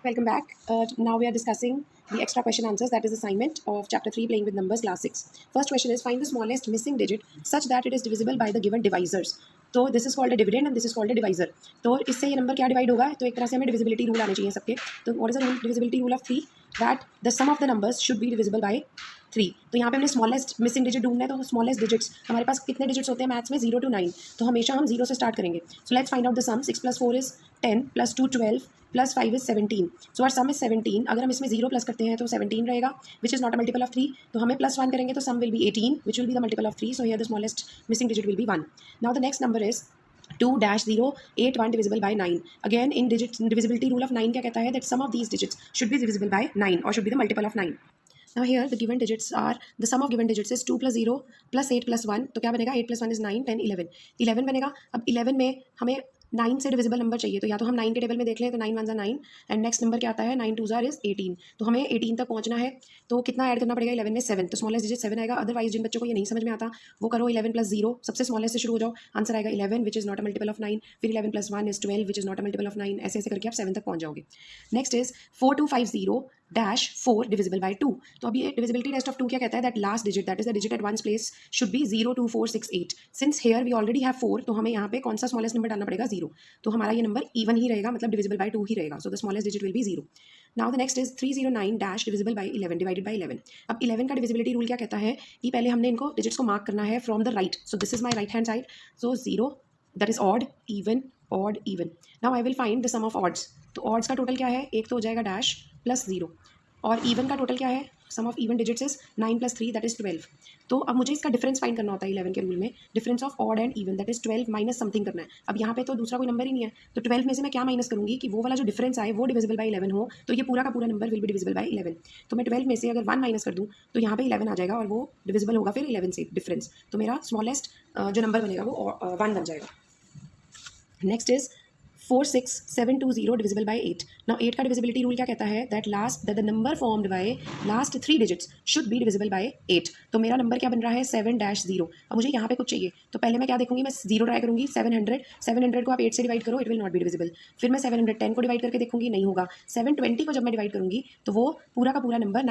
Welcome back. Now we are discussing the extra question answers, that is assignment of chapter 3 playing with numbers class 6. First question is find the smallest missing digit such that it is divisible by the given divisors. तो this is called a dividend and this is called a divisor. तो इससे ये number क्या divide होगा, तो एक तरह से हमें डिविजिबिलिटी रूल आने चाहिए सबके. तो what is the rule, divisibility rule of 3, that the sum of the numbers should be divisible by 3. तो यहाँ पे हमने स्मॉलेस्ट मिसिंग डिजिट ढूंढना है. तो स्मॉलेस्ट डिजिट्स हमारे पास कितने डिजिट्स होते हैं मैथ्स में, 0 to 9. तो हमेशा हम 0 से स्टार्ट करेंगे. So let's find out the sum. 6 + 4 is 10 + 2 12 + 5 is 17. So our sum is 17. अगर हम इसमें 0 प्लस करते हैं तो 17 रहेगा, which is not a multiple of 3. तो हमें +1 करेंगे तो sum will be 18, which will be the multiple of 3. So here the smallest missing digit will be 1. Now the next number is 2-081 divisible by 9. Again in divisibility rule of 9 क्या कहता है, that some of these digits should be divisible by 9 or should be the multiple of 9. Now here the given digits are, the sum of given digits is 2 + 0 + 8 + 1. तो क्या बनेगा, 8 + 1 is 9, 10 11 11 बनेगा. अब 11 में हमें 9 से डिविजिबल नंबर चाहिए. तो या तो हम 9 के टेबल में देख लें, तो 9 × 1 = 9 एंड नेक्स्ट नंबर क्या आता है, 9 × 2 = 18. तो हमें 18 तक पहुंचना है. तो कितना ऐड करना पड़ेगा 11 में, 7. तो स्मॉलेस्ट डिजिट 7 आएगा. अदरवाइज जिन बच्चों को ये नहीं समझ में आता वो करो 11 + 0, सबसे स्मॉलेस्ट से शुरू हो जाओ. आंसर आएगा 11 विच is not a multiple of 9. फिर 11 + 1 is 12 which is not a multiple of 9. ऐसे ऐसे करके आप 7 तक पहुंच जाओगे. Next is 4250-4 divisible by 2. तो अभी डिविजिबिलिटी टेस्ट ऑफ 2 क्या कहता है, that last digit, that is the digit at once place should be 0 2 4 6 8. Since here we already have 4, तो हमें यहाँ पे कौन सा स्मॉलेस्ट नंबर डालना पड़ेगा, 0. तो हमारा ये नंबर इवन ही रहेगा, मतलब डिविजिबल बाय 2 ही रहेगा. सो the smallest digit will B 0. Now the next is 309 divisible by 11 divided by 11. अब 11 का डिविजिबिलिटी रूल क्या कहता है कि पहले हमने इनको डिजिट्स को मार्क करना है from the right. So this is my right hand side. So 0 that is odd even odd even. Now I will find the sum of odds. तो ऑड्स का टोटल क्या है, एक तो हो जाएगा डैश प्लस 0, और इवन का टोटल क्या है, sum of even digits is 9 + 3 that is 12. तो अब मुझे इसका डिफरेंस फाइंड करना होता है 11 के रूल में. Difference of odd and even that is 12 minus something करना है. अब यहाँ पे तो दूसरा कोई नंबर ही नहीं है, तो 12 में से मैं क्या माइनस करूँगी कि वो वाला जो डिफरेंस आए वो डिविजिबल बाय 11 हो. तो ये पूरा का पूरा number will be divisible bye 11. तो मैं 12 में से अगर 1 माइनस कर दूँ तो यहाँ पे 11 आ जाएगा और वो डिविजिबल होगा फिर 11 से डिफरेंस. तो मेरा स्मॉलेस्ट जो नंबर बनेगा वो 1 बन जाएगा. Next is 46720 divisible by 8. Now 8 का divisibility rule क्या कहता है, that the number formed by last 3 digits should be divisible by 8. तो मेरा नंबर क्या बन रहा है, 7-0. अब मुझे यहाँ पे कुछ चाहिए, तो पहले मैं क्या देखूंगी, मैं 0 ट्राई करूंगी. 700 को आप 8 से डिवाइड करो, it will not be divisible. फिर मैं 710 को डिवाइड करके देखूंगी, नहीं होगा. 720 को जब मैं डिवाइड करूंगी तो वो पूरा का पूरा नंबर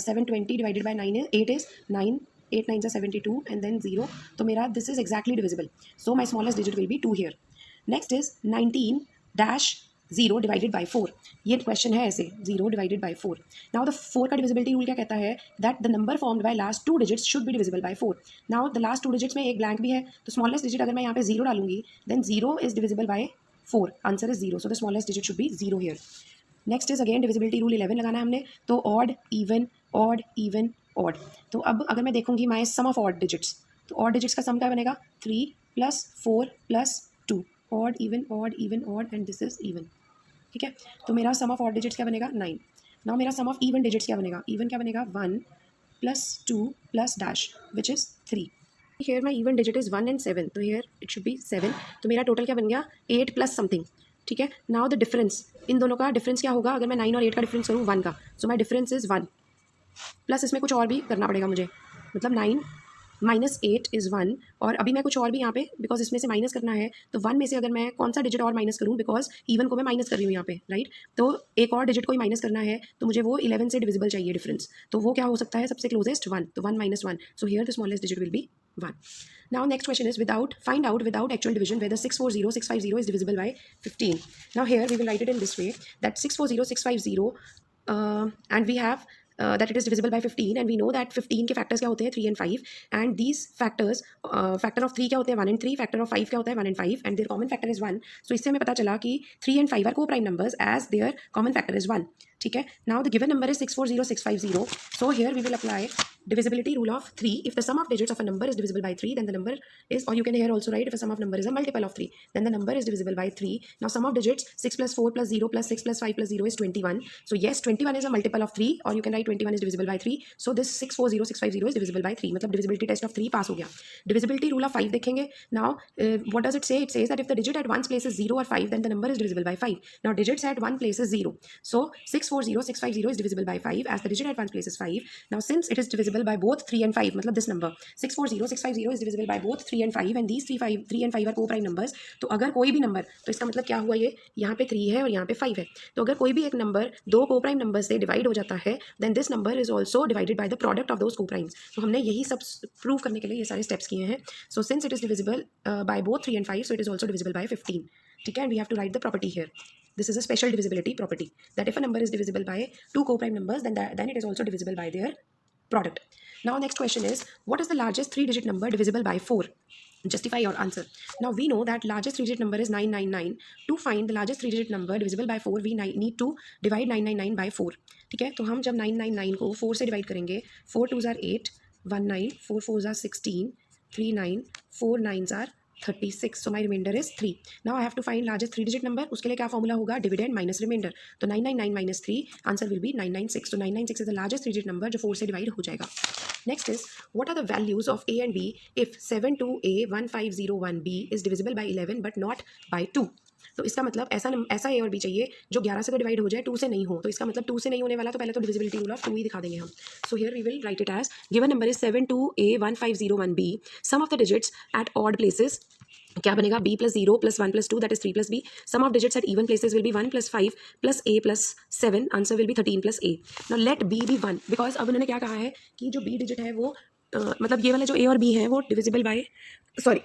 720 डिवाइडेड बाय 9 8 इज 9. 8 9 72 and then 0. तो मेरा this is exactly divisible. So my smallest digit will be 2 here. Next is 19-0 divided by 4. ये क्वेश्चन है ऐसे, 0 डिवाइडेड बाई 4. नाउ द 4 का डिविजिबिलिटी रूल क्या कहता है, that the number formed by last 2 digits should be divisible by 4. Now the last 2 digits में एक blank भी है, तो स्मॉलेस्ट डिजिट अगर मैं यहाँ पे 0 डालूंगी then 0 is divisible by 4. Answer is 0. So the smallest digit should be 0 here. Next is again divisibility rule 11 लगाना है हमने. तो odd even odd even odd. तो अब अगर मैं देखूंगी my sum of odd digits, तो ऑड डिजिट्स का सम क्या बनेगा, 3 + 4 + 2. Odd even odd even odd and this is even. ठीक है, तो मेरा सम ऑफ ऑड डिजिट्स क्या बनेगा, 9. नाउ मेरा सम ऑफ इवन डिजिट्स क्या बनेगा, इवन क्या बनेगा, 1 + 2 + dash which is 3. Here my even digit is 1 and 7, तो हेयर इट शुड बी 7. तो मेरा टोटल क्या बन गया, 8 + समथिंग. ठीक है, नाउ द डिफरेंस, इन दोनों का डिफरेंस क्या होगा, अगर मैं 9 और 8 का डिफरेंस करूँ 1 का, सो माई डिफरेंस इज़ 1. प्लस इसमें कुछ और भी करना पड़ेगा मुझे, मतलब 9 -8 इज़ 1. और अभी मैं कुछ और भी यहाँ पे, बिकॉज इसमें से माइनस करना है, तो 1 में से अगर मैं कौन सा डिजिट और माइनस करूँ, बिकॉज इवन को मैं माइनस कर रही हूँ यहाँ पे, राइट. तो एक और डिजिट को ही माइनस करना है, तो मुझे वो 11 से डिविजिबल चाहिए डिफरेंस. तो वो क्या हो सकता है, सबसे क्लोजेस्ट 1. तो 1 - 1. सो here the smallest digit will be 1. Now next question is find out without actual division whether 640-650 is divisible by 15. Now here we will write it in this way, that 640-650 and we have that it is divisible by 15, and we know that 15 के factors क्या होते हैं, 3 and 5, and these factors factor of 3 क्या होते हैं, 1 and 3, factor of 5 क्या होता है, 1 and 5, and their common factor is 1. So इससे हमें पता चला कि 3 and 5 are co-prime numbers as their common factor is 1. ठीक है, now the given number is 640-650. So here we will apply divisibility rule of 3. If the sum of digits of a number is divisible by 3, then the number is, or you can here also write, if a sum of number is a multiple of 3, then the number is divisible by 3. Now sum of digits 6 + 4 + 0 + 6 + 5 + 0 is 21. So yes, 21 is a multiple of 3, or you can write 21 is divisible by 3. So this 640-650 is divisible by 3. मतलब divisibility test of 3 पास हो गया. Divisibility rule of 5 देखेंगे. Now what does it say? It says that if the digit at one's place is 0 or 5, then the number is divisible by 5. Now digits at one place is 0. So 640-650 is divisible by 5 as the digit at one's place is 5. Now since it is divisible divisible by both 3 and 5, मतलब this number 640650 is divisible by both 3 and 5 and these 3 and 5 are co-prime numbers. तो अगर कोई भी number, तो इसका मतलब क्या हुआ, ये यहाँ पे 3 है और यहाँ पे 5 है, तो अगर कोई भी एक नंबर दो co-prime नंबर से डिवाइड हो जाता है then this number is also divided by the product of those co-primes. तो हमने यही सब प्रूव करने के लिए ये सारे स्टेप्स किए हैं. So since it is divisible by both 3 and 5, so it is also divisible by 15. ठीक है, and we have to write the property here. This is a special divisibility property, that if a number is divisible by two co-prime numbers, then it is also divisible by their product. Now next question is, what is the largest 3-digit number divisible by 4? Justify your answer. Now we know that largest 3-digit number is 999. To find the largest 3-digit number divisible by 4, we need to divide 999 by 4. ठीक है, तो हम जब 999 को 4 से divide करेंगे, 4 2s are 8, 19, 4 4s are 16, 3 9, 4 9s are 36. So my remainder is 3. Now I have to find largest 3-digit number. उसके लिए क्या फॉर्मूला होगा, डिविडेंड माइनस रिमाइंडर. तो 999 माइनस 3, आंसर विल बी 996. तो 996 is the largest 3-digit number जो 4 से divide हो जाएगा. Next is, what are the values of A and B if 72A1501B is divisible by 11 but not by 2. तो इसका मतलब ऐसा A और B चाहिए जो 11 से तो डिवाइड हो जाए, 2 से नहीं हो. तो इसका मतलब 2 से नहीं होने वाला, तो पहले तो डिविजिबिलिटी रूल ऑफ 2 ही दिखा देंगे हम. So here we will write it as, given number is 72A1501B, sum of the digits at odd places, क्या बनेगा, b plus 0 plus 1 plus 2 that is 3 plus b. Sum of digits at even places will be 1 plus 5 plus a plus 7. Answer will be 13 plus a. Now let b be 1 because अब उन्होंने क्या कहा है कि जो b digit है वो मतलब ये वाला जो a और b है वो डिविजिबल बाय, सॉरी,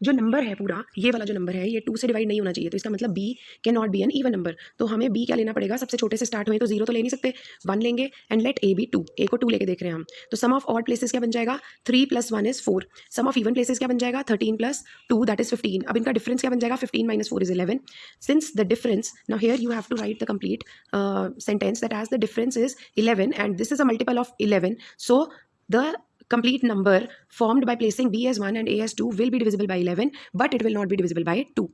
जो नंबर है पूरा, ये वाला जो नंबर है ये 2 से डिवाइड नहीं होना चाहिए. तो इसका मतलब b can not be an even number. तो हमें b क्या लेना पड़ेगा, सबसे छोटे से स्टार्ट हुए तो 0 तो ले नहीं सकते, 1 लेंगे and let a be 2. a को 2 लेके देख रहे हैं हम. तो सम ऑफ ऑड प्लेसेस क्या बन जाएगा, 3 + 1 is 4. Sum of even places क्या बन जाएगा, 13 + 2 दैट इज 15. अब इनका डिफरेंस क्या बन जाएगा, 15 - 4 is 11. Since the difference, now here you have to write the complete sentence that as the difference is 11 and this is a multiple of 11. So the complete number formed by placing b as 1 and a as 2 will be divisible by 11, but it will not be divisible by 2.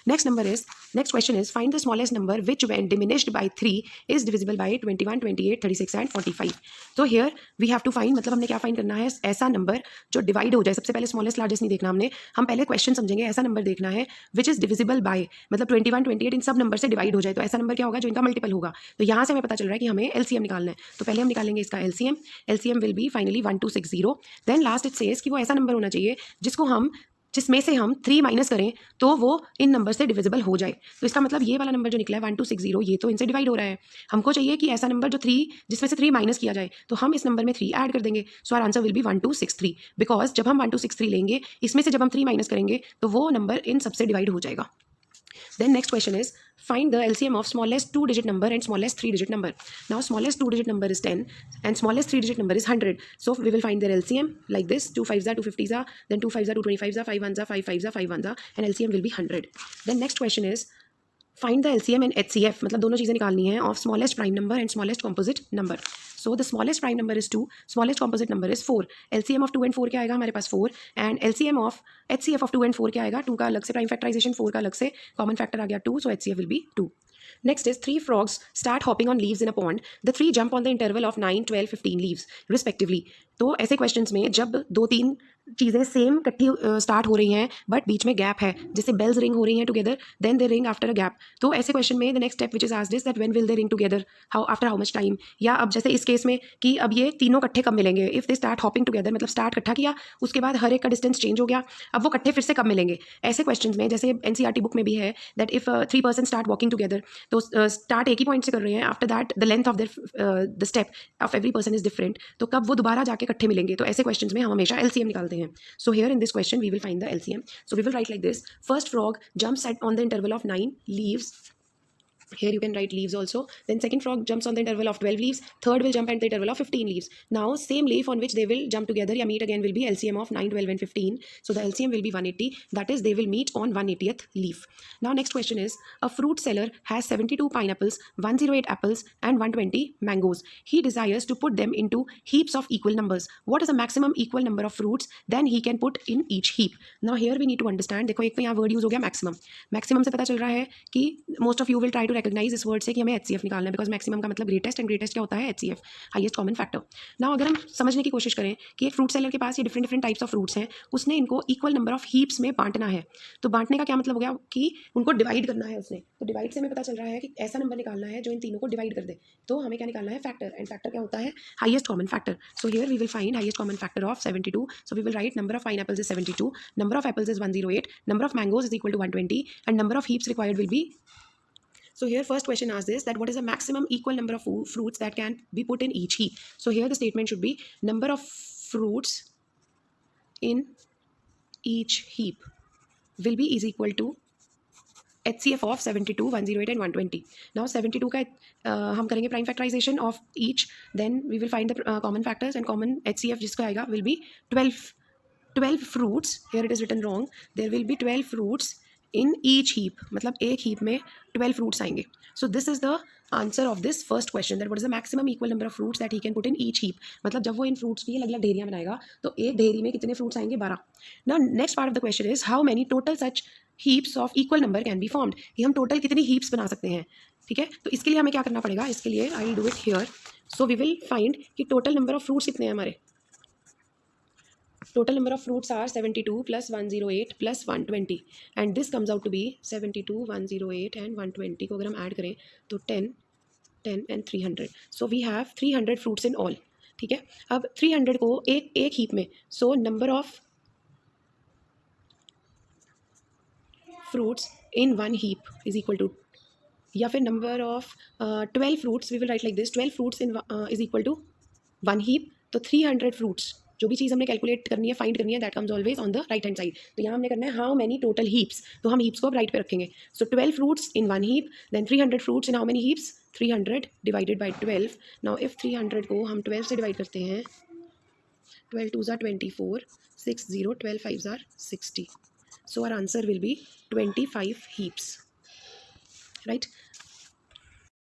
Next question is, find the smallest number which when diminished by 3 is divisible by 21, 28, 36 and 45. तो here we have to find, मतलब हमने क्या find करना है, ऐसा number जो divide हो जाए. सबसे पहले स्मॉलेस्ट लार्जेस्ट नहीं देखना हमने, हम पहले क्वेश्चन समझेंगे. ऐसा नंबर देखना है विच इज डिविजिबल बाय, मतलब 21, 28 इन सब नंबर से डिवाइड हो जाए. तो ऐसा नंबर क्या होगा जो इनका मल्टीपल होगा. तो यहाँ से हमें पता चल रहा है कि हमें एलसीएम निकालना है. तो पहले हम निकालेंगे इसका LCM. LCM will be finally 1260. Then last it says कि वो ऐसा नंबर होना चाहिए जिसमें से हम 3 माइनस करें तो वो इन नंबर से डिविजिबल हो जाए. तो इसका मतलब ये वाला नंबर जो निकला है 1260, ये तो इनसे डिवाइड हो रहा है. हमको चाहिए कि ऐसा नंबर जो 3 जिसमें से 3 माइनस किया जाए. तो हम इस नंबर में 3 ऐड कर देंगे. So our answer will be 1263 because जब हम 1263 लेंगे, इसमें से जब हम 3 माइनस करेंगे तो वो नंबर इन सबसे डिवाइड हो जाएगा. Then next question is, find the LCM of smallest 2-digit number and smallest 3-digit number. Now smallest 2-digit number is 10 and smallest 3-digit number is 100. So we will find their LCM like this: 2 5s are 2 50s are, then 2 5s are 2 25s are, 5 1s are 5 5s are, 5 1s are, and LCM will be 100. Then next question is, find the LCM and HCF, मतलब दोनों चीज़ें निकालनी है, of smallest prime number and smallest composite number. So the smallest prime number is 2, smallest composite number is 4. LCM of 2 and 4 क्या आएगा हमारे पास 4, and LCM of HCF of 2 and 4 क्या आएगा, 2 का अलग से प्राइम फैक्टराइजेशन, 4 का अलग से कॉमन फैक्टर आ गया 2, so HCF will be 2. Next is 3 frogs start hopping on leaves in a pond. The 3 jump on the interval of 9, 12, 15 leaves respectively. तो ऐसे क्वेश्चंस में जब 2-3 चीज़ें सेम इकट्ठी स्टार्ट हो रही हैं बट बीच में गैप है, जैसे बेल्स रिंग हो रही हैं together then they ring after a gap. तो ऐसे क्वेश्चन में the next step which is asked is that when will they ring together, how after how much time. या अब जैसे इस केस में कि अब ये तीनों इकट्ठे कब मिलेंगे, if they start hopping together, मतलब स्टार्ट इकट्ठा किया, उसके बाद हर एक का डिस्टेंस चेंज हो गया, अब वो इकट्ठे फिर से कब मिलेंगे. ऐसे क्वेश्चन में जैसे एनसीईआरटी बुक में भी है that if 3 person start walking together, तो स्टार्ट एक ही पॉइंट से कर रहे हैं, after that the length of the step of every person is different, तो कब वो दोबारा जाके इकट्ठे मिलेंगे. तो ऐसे क्वेश्चन में हम हमेशा एलसीएम निकालते हैं. So here in this question we will find the LCM. So we will write like this: first frog jumps on the interval of 9 leaves. Here you can write leaves also. Then second frog jumps on the interval of 12 leaves. Third will jump at the interval of 15 leaves. Now same leaf on which they will jump together या meet again will be LCM of 9, 12 and 15. So the LCM will be 180. That is they will meet on 180th leaf. Now next question is, a fruit seller has 72 pineapples, 108 apples and 120 mangoes. He desires to put them into heaps of equal numbers. What is the maximum equal number of fruits then he can put in each heap? Now here we need to understand, देखो एक तो यहाँ word use हो गया maximum. Maximum से पता चल रहा है कि most of you will try to recognise इस वर्ड से कि हमें HCF निकालना है, बिकॉज मैक्सिमम का मतलब ग्रेटेस्ट, एंड ग्रेटेस्ट क्या होता है? HCF, highest common factor. Now अगर हम समझने की कोशिश करें कि एक फ्रूट सेलर के पास ये different different types of fruits हैं, उसने इनको इक्वल नंबर ऑफ हीप्स में बांटना है। तो बांटने का क्या मतलब हो गया कि उनको डिवाइड करना है उसने। तो डिवाइड से हमें पता चल रहा है कि ऐसा नंबर निकालना है जो इन तीनों को डिवाइड कर दे। तो हमें क्या निकालना है? फैक्टर, एंड फैक्टर क्या होता है? Highest common factor. So here we will find highest common factor of 72. So we will write number of pineapples is 72, number of apples is 108, number of mangoes is equal to 120, and number of heaps required will be. So here first question asks this, that what is the maximum equal number of fruits that can be put in each heap. So here the statement should be number of fruits in each heap will be is equal to HCF of 72, 108 and 120. Now 72 का हम करेंगे prime factorisation of each, then we will find the common factors, and common HCF जिसका आएगा will be 12 fruits. Here it is written wrong. There will be 12 fruits in each heap. मतलब एक heap में 12 fruits आएंगे. So this is the answer of this first question, that what is the maximum equal number of fruits that he can put in each heap. मतलब जब वो इन fruits की अलग अलग ढेरियाँ बनाएगा तो एक ढेरी में कितने fruits आएंगे? 12. Now next part of the question is how many total such heaps of equal number can be formed. कि हम total कितनी heaps बना सकते हैं, ठीक है? तो इसके लिए हमें क्या करना पड़ेगा? इसके लिए I will do it here. So we will find कि total number of fruits कितने हैं हमारे. Total number of fruits are 72 plus 108 plus 120, and this comes out to be 72, 108 and 120 को अगर हम ऐड करें तो 10, 10 and 300. So we have 300 fruits in all. ठीक है, अब 300 को एक हीप में, so number of fruits in one heap is equal to, या फिर number of 12 fruits, we will write like this, 12 fruits in is equal to one heap. तो 300 fruits, जो भी चीज़ हमने कैलकुलेट करनी है, फाइंड करनी है, that comes always on the right hand side. तो यहाँ हमने करना है हाउ मेनी टोटल हीप्स, तो हम हीप्स को अब राइट पे रखेंगे. So 12 fruits in one heap, then 300 fruits in how many heaps? 300 divided by 12. Now if 300 को हम 12 से डिवाइड करते हैं, 12 2s are 24, 6 0, 12 5s are 60. So our answer will be 25 heaps, right?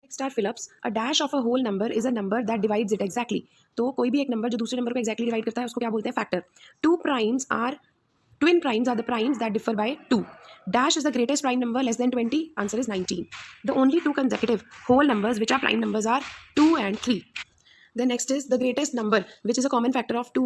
Next are fill-ups. A dash of a whole number is a number that divides it exactly. तो कोई भी एक number जो दूसरे नंबर को एक्जैक्टली डिवाइड करता है उसको क्या बोलते हैं? Factor. Twin primes are the primes that differ by 2. Dash is the greatest prime number less than 20. Answer is 19. The only two consecutive whole numbers which are prime numbers are 2 and 3. The next is the greatest number which is a common factor of 2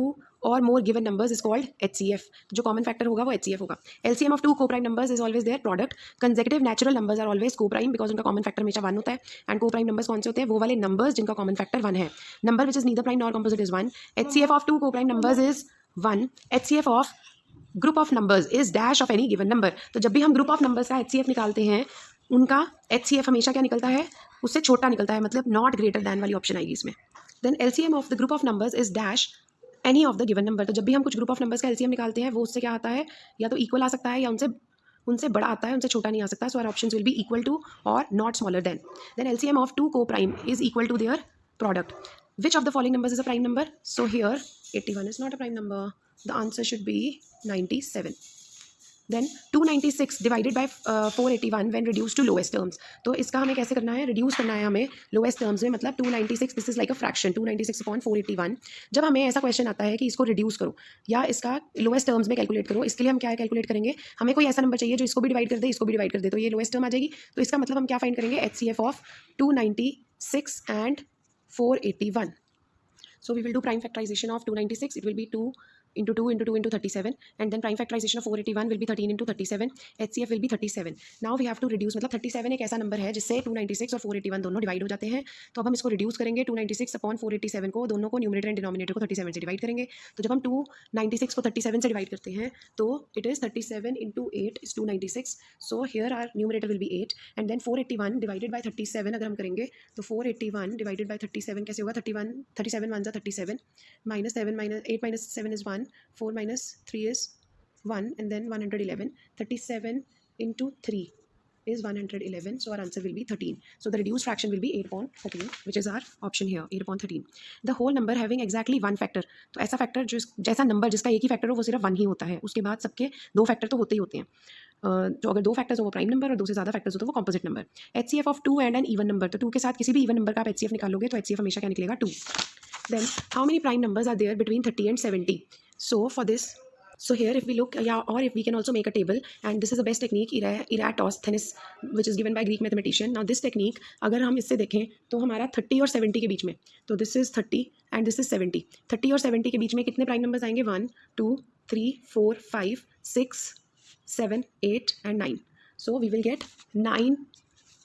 or more given numbers is called HCF. जो common factor होगा वो HCF होगा. LCM of two co-prime numbers is always their product. Consecutive natural numbers are always co-prime because उनका common factor हमेशा 1 होता है. And co-prime numbers कौन से होते हैं? वो वाले numbers जिनका common factor 1 है. Number which is neither prime nor composite is 1. HCF of two co-prime numbers is 1. HCF of group of numbers is dash of any given number. तो जब भी हम group of numbers का HCF निकालते हैं, उनका HCF हमेशा क्या निकलता है? उससे छोटा निकलता है, मतलब not greater than वाली ऑप्शन आएगी इसमें. Then LCM of the group of numbers is dash any of the given number. तो जब भी हम कुछ group of numbers का LCM निकालते हैं वो उससे क्या आता है? या तो equal आ सकता है या उनसे बड़ा आता है, उनसे छोटा नहीं आ सकता. So our options will be equal to or not smaller than. Then LCM of two co-prime is equal to their product. Which of the following numbers is a prime number? So here 81 is not a prime number. The answer should be 97. Then 296 divided by 481 when reduced to lowest terms. तो इसका हमें कैसे करना है? Reduce करना है हमें lowest terms में, मतलब 296 this is like a fraction, 296 upon 481. जब हमें ऐसा क्वेश्चन आता है कि इसको रिड्यूस करो या इसका लोएस्ट टर्म्स में कैलकुलेट करो, इसके लिए हम क्या कैलकुलेट करेंगे? हमें कोई ऐसा नंबर चाहिए जो इसको भी डिवाइड कर दे, इसको भी डिवाइड कर दे, तो ये लोएस्ट टर्म आ जाएगी. तो इसका मतलब हम क्या फाइंड करेंगे? HCF of 296 and 481. So we will do prime factorization of 296. It will be 2 into 2 into 2 into 37, and then prime factorization of 481 will be 13 into 37. HCF will be 37. Now we have to reduce, मतलब 37 एक ऐसा number है जिससे 296 और 481 दोनों divide हो जाते हैं. तो अब हम इसको रिड्यूस करेंगे. 296 अपॉन 487 को, दोनों को न्यूमरेटर एंड डिनोमिनेटर को 37 से डिवाइड करेंगे. तो जब हम 296 को 37 से डिवाइड करते हैं तो it is 37 into 8 is 296. So here our numerator will be 8, and then 481 divided by 37 अगर हम करेंगे तो 481 divided by 37 कैसे होगा? 37 1 37 minus 7 minus 8 minus 7 is 1. 4 minus 3 is 1, and then 111. 37 into 3 is 111. So our answer will be 13. So the reduced fraction will be 8 upon 13, which is our option here, 8 upon 13. The whole number having exactly one factor. तो ऐसा factor जैसा number जिसका एक ही factor हो वो सिर्फ 1 ही होता है, उसके बाद सबके 2 फैक्टर तो होते ही होते हैं. जो अगर 2 फैक्टर्स हो वो प्राइम नंबर और 2 से ज़्यादा फैक्टर्स हो तो वो composite number. HCF of 2 and an even number, तो 2 के साथ किसी भी इवन नंबर का आप HCF निकालोगे तो HCF हमेशा क्या निकलेगा? 2. Then how many prime numbers are there between 30 and 70? So for this So here if we look, or if we can also make a table, and this is the best technique, Eratosthenes, which is given by Greek mathematician. Now this technique अगर हम इससे देखें तो हमारा 30 और 70 के बीच में, तो this is 30 and this is 70. 30 और 70 के बीच में कितने प्राइम नंबर्स आएंगे? 1 2 3 4 5 6 7 8 and 9. So we will get 9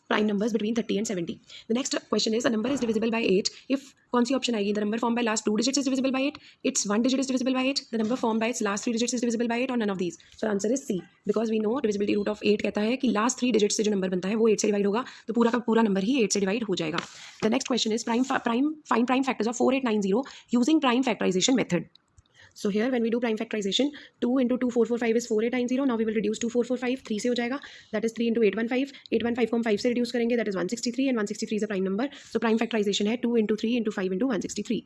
prime numbers between 30 and 70. The next question is, a number is divisible by 8 if, कौन सी ऑप्शन आएगी? The number formed by last 2 digits is divisible by 8, its 1 digit is divisible by 8, the number formed by its last 3 digits is divisible by 8, or none of these. So answer is C, because we know divisibility root of 8 कहता है कि last 3 digits से जो number बनता है वो 8 से divide होगा, तो पूरा का पूरा नंबर ही 8 से डिवाइड हो जाएगा. The next question is, find prime factors of 4890 using prime factorization method. So here when we do prime factorization, 2 into 2445 is 4890. Now we will reduce 2445, 3 से हो जाएगा, that is 3 into 815. 815 को हम 5 से reduce करेंगे, that is 163, and 163 is a prime number. So prime factorization है 2 into 3 into 5 into 163.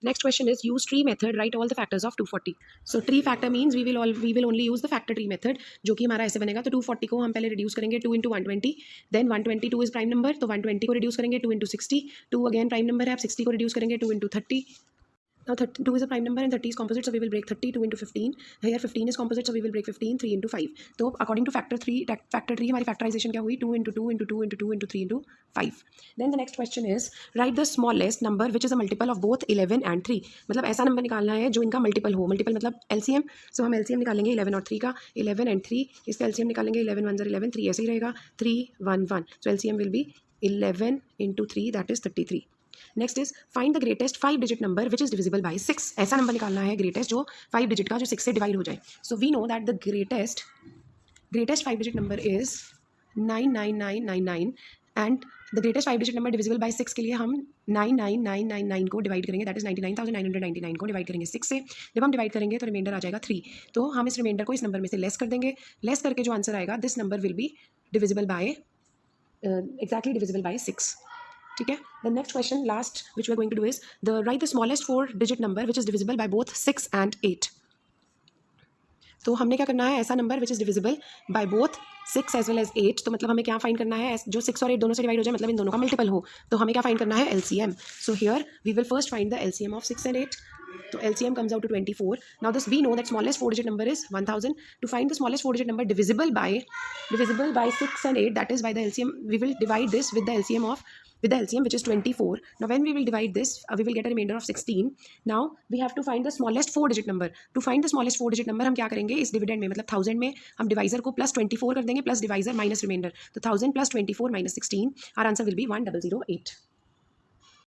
Next question is, use tree method, write all the factors of 240. So tree factor means we will only use the factor tree method, जो कि हमारा ऐसे बनेगा. तो 240 को हम पहले reduce करेंगे 2 into 120, then 122 is prime number, तो 120 को reduce करेंगे 2 into 60, 2 again prime number है, अब 60 को reduce करेंगे 2 into 30. Now 2 is a prime number and 30 is composite, so we will break 30. 2 into 15. Here 15 is composite, so we will break 15. 3 into 5. So according to factor tree, हमारी factorization क्या हुई? 2 into 2 into 2 into 2 into 3 into 5. Then the next question is, write the smallest number which is a multiple of both 11 and 3. मतलब ऐसा number निकालना है जो इनका multiple हो. मल्टीपल मतलब LCM. So हम LCM निकालेंगे 11 और 3 का. 11 and 3. इसका LCM निकालेंगे 11 1 11. 3 ऐसे ही रहेगा. 3 1 1. So LCM will be 11 into 3, that is 33. Next is, find the greatest 5 digit number which is divisible by 6. ऐसा नंबर निकालना है ग्रेटेस्ट जो 5 डिजिट का, जो 6 से डिवाइड हो जाए. So we know that the greatest 5 digit number is 99999, and the greatest 5 digit number divisible by 6 के लिए हम 99999 को डिवाइड करेंगे, दैट इज 99,999 को डिवाइड करेंगे 6 से. जब हम डिवाइड करेंगे तो रिमाइंडर आ जाएगा 3. तो हम इस रिमाइंडर को इस नंबर में से लेस कर देंगे. लेस करके जो आंसर आएगा, this number will be divisible by exactly divisible by 6. ठीक है. The next question, last which we are going to do is, the right the smallest 4 digit number which is divisible by both 6 and 8. तो हमने क्या करना है, ऐसा number which is divisible by both 6 as well as 8. तो मतलब हमें क्या फाइंड करना है, जो 6 और 8 दोनों से डिवाइड हो जाए, मतलब इन दोनों का मल्टीपल हो. तो हमें क्या फाइंड करना है? LCM. So here we will first find the LCM of 6 and 8. So LCM comes out to 24. Now this we know that smallest 4 digit number is 1000. To find the smallest 4 digit number divisible by 6 and 8, that is by the LCM, we will divide this with the LCM which is 24. Now when we will divide this, we will get a remainder of 16. Now we have to find the smallest 4 digit number. To find the smallest 4 digit number हम क्या करेंगे, इस dividend में मतलब 1000 में हम divisor को plus 24 कर देंगे, प्लस डिवाइजर माइनस रिमाइंडर. तो 1000 plus 24 minus 16, our answer will be 1008.